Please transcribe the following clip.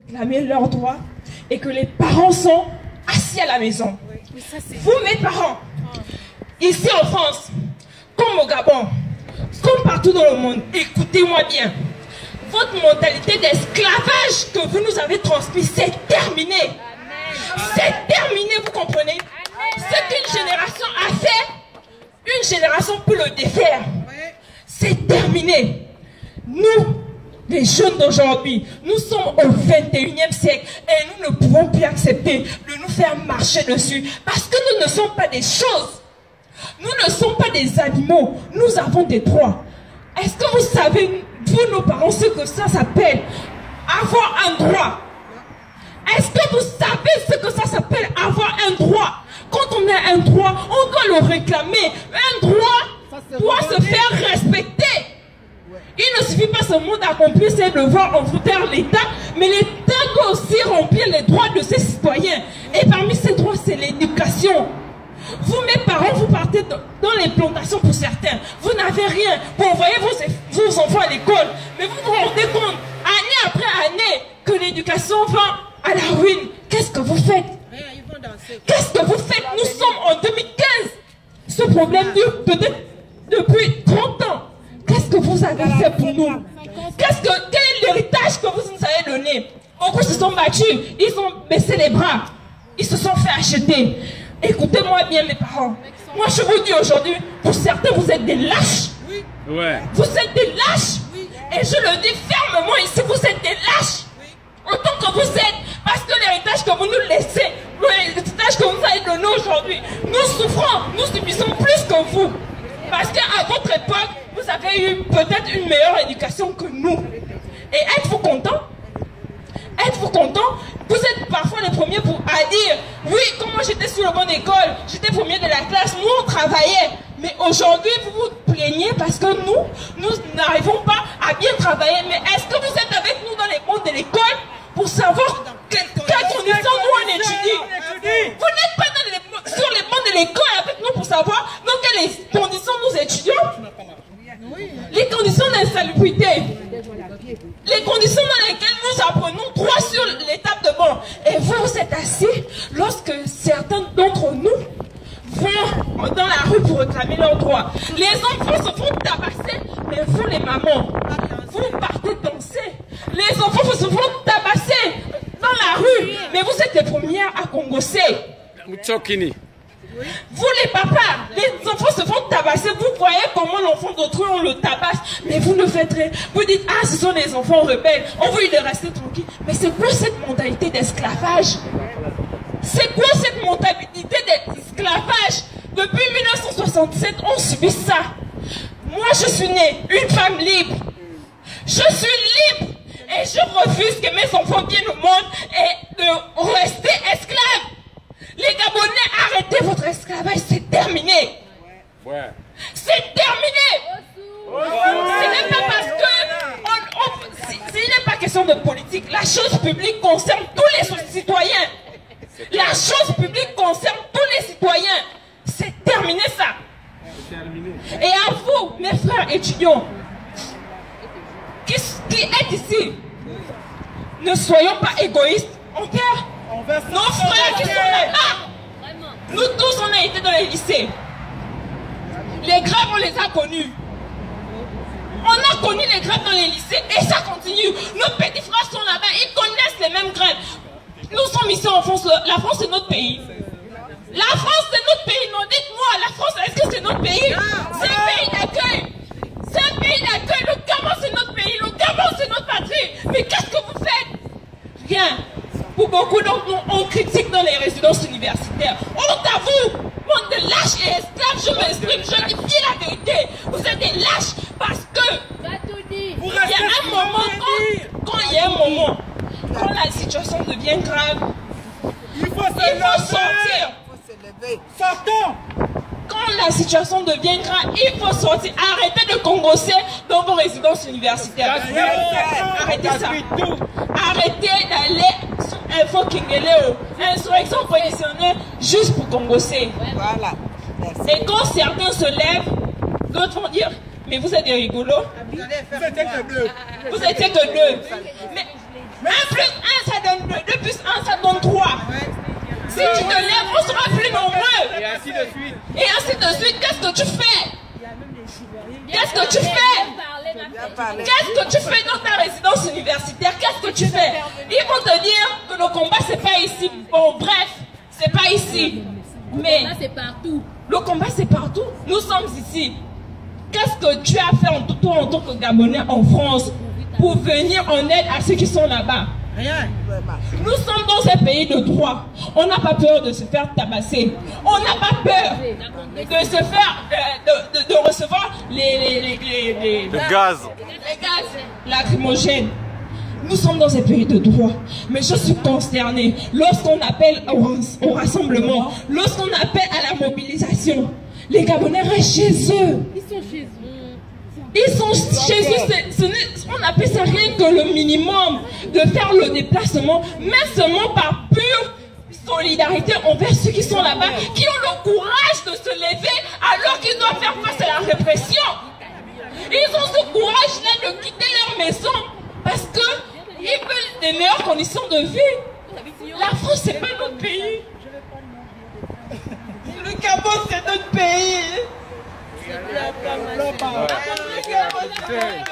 réclamer leurs droits et que les parents sont assis à la maison. Vous, mes parents, ici en France, comme au Gabon, comme partout dans le monde, écoutez-moi bien. Votre mentalité d'esclavage que vous nous avez transmise, c'est terminé. C'est terminé, vous comprenez? Ce qu'une génération a fait, une génération peut le défaire. C'est terminé. Nous, les jeunes d'aujourd'hui, nous sommes au 21e siècle et nous ne pouvons plus accepter de nous faire marcher dessus parce que nous ne sommes pas des choses. Nous ne sommes pas des animaux. Nous avons des droits. Est-ce que vous savez, vous, nos parents, ce que ça s'appelle avoir un droit? Est-ce que vous savez ce que ça s'appelle avoir un droit? Quand on a un droit, on doit le réclamer. Un droit doit se faire respecter. Il ne suffit pas seulement d'accomplir ses devoirs envers l'État, mais l'État doit aussi remplir les droits de ses citoyens. Et parmi ces droits, c'est l'éducation. Vous, mes parents, vous partez dans les plantations pour certains. Vous n'avez rien. Vous envoyez vos enfants à l'école. Mais vous vous rendez compte, année après année, que l'éducation va à la ruine. Qu'est-ce que vous faites? Qu'est-ce que vous faites? Nous sommes en 2015. Ce problème dure peut-être depuis 30 ans. Qu'est-ce que vous avez fait pour nous? Quel est l'héritage que vous nous avez donné? Beaucoup se sont battus, ils ont baissé les bras, ils se sont fait acheter. Écoutez-moi bien, mes parents. Moi, je vous dis aujourd'hui, pour certains, vous êtes des lâches. Ouais. Vous êtes des lâches. Et je le dis fermement ici, vous êtes des lâches. Autant que vous êtes, parce que l'héritage que vous nous laissez, l'héritage que vous nous avez donné aujourd'hui, nous souffrons, nous subissons plus que vous. Parce qu'à votre époque, vous avez eu peut-être une meilleure éducation que nous. Et êtes-vous content? Êtes-vous content? Vous êtes parfois les premiers à dire, oui, comme moi j'étais sur le banc d'école, j'étais premier de la classe, nous on travaillait. Mais aujourd'hui, vous vous plaignez parce que nous n'arrivons pas à bien travailler. Mais est-ce que vous êtes avec nous dans les bancs de l'école pour savoir quelles conditions nous on étudie? Vous n'êtes pas sur les bancs de l'école avec nous pour savoir dans quelles conditions nous étudions? Les conditions d'insalubrité, les conditions dans lesquelles nous apprenons droit sur l'étape de banc. Et vous êtes assis lorsque certains d'entre nous vont dans la rue pour réclamer leurs droits. Les enfants se font tabasser, mais vous les mamans, vous partez danser. Les enfants se font tabasser dans la rue, mais vous êtes les premières à congosser. Vous les papas, les enfants se font tabasser, vous voyez comment l'enfant d'autrui on le tabasse, mais vous ne faites rien. Vous dites, ah ce sont des enfants rebelles, on veut les rester tranquilles. Mais c'est quoi cette mentalité d'esclavage? C'est quoi cette mentalité d'esclavage? Depuis 1967, on subit ça. Moi je suis née une femme libre. Je suis libre et je refuse que mes enfants viennent au monde et de rester esclaves. Les Gabonais, arrêtez votre esclavage, c'est terminé. Ouais. C'est terminé. Ce n'est pas parce que... Ce n'est pas question de politique. La chose publique concerne tous les citoyens. La chose publique concerne tous les citoyens. C'est terminé ça. Et à vous, mes frères étudiants, qui êtes ici, ne soyons pas égoïstes envers nos frères qui sont là-bas. Nous tous, on a été dans les lycées. Les grèves, on les a connus. On a connu les grèves dans les lycées et ça continue. Nos petits frères sont là-bas, ils connaissent les mêmes grèves. Nous sommes ici en France. La France, c'est notre pays. La France, c'est notre pays. Non, dites-moi, la France, est-ce que c'est notre pays? C'est un pays d'accueil. C'est un pays d'accueil. Le Gabon, c'est notre pays. Le Gabon, c'est notre patrie. Mais qu'est-ce que vous faites? Rien. Pour beaucoup d'entre nous, on critique dans les résidences universitaires. Honte à vous, monde de lâches et esclaves, je m'exprime, je dis la vérité. Vous êtes des lâches parce que il y a un moment, quand il y a un moment, quand la situation devient grave, il faut sortir. Sortons. Quand la situation devient grave, il faut sortir. Arrêtez de congosser dans vos résidences universitaires. Arrêtez ça. Arrêtez d'aller sur Info Kingeleo, insurrection conditionnelle, juste pour congosser. Voilà. Et quand certains se lèvent, d'autres vont dire, mais vous êtes des rigolos. Vous étiez que deux. Vous étiez que deux. Mais 1 plus 1, ça Et ainsi de suite. Qu'est-ce que tu fais? Qu'est-ce que tu fais? Qu'est-ce que tu fais dans ta résidence universitaire? Qu'est-ce que tu fais? Ils vont te dire que le combat, c'est pas ici. Bon, bref, c'est pas ici. Mais c'est partout. Le combat, c'est partout. Nous sommes ici. Qu'est-ce que tu as fait toi en tant que Gabonais en France pour venir en aide à ceux qui sont là-bas? Rien. Nous sommes dans un pays de droit. On n'a pas peur de se faire tabasser. On n'a pas peur de se faire, de recevoir les gaz lacrymogènes. Nous sommes dans un pays de droit. Mais je suis consternée lorsqu'on appelle au rassemblement, lorsqu'on appelle à la mobilisation. Les Gabonais restent chez eux. Ils sont chez eux. Ils sont chez eux, on appelle ça rien que le minimum de faire le déplacement, mais seulement par pure solidarité envers ceux qui sont là-bas, qui ont le courage de se lever alors qu'ils doivent faire face à la répression. Ils ont ce courage-là de quitter leur maison parce qu'ils veulent des meilleures conditions de vie. La France, c'est pas notre pays. Le Gabon, c'est notre pays. Ouais.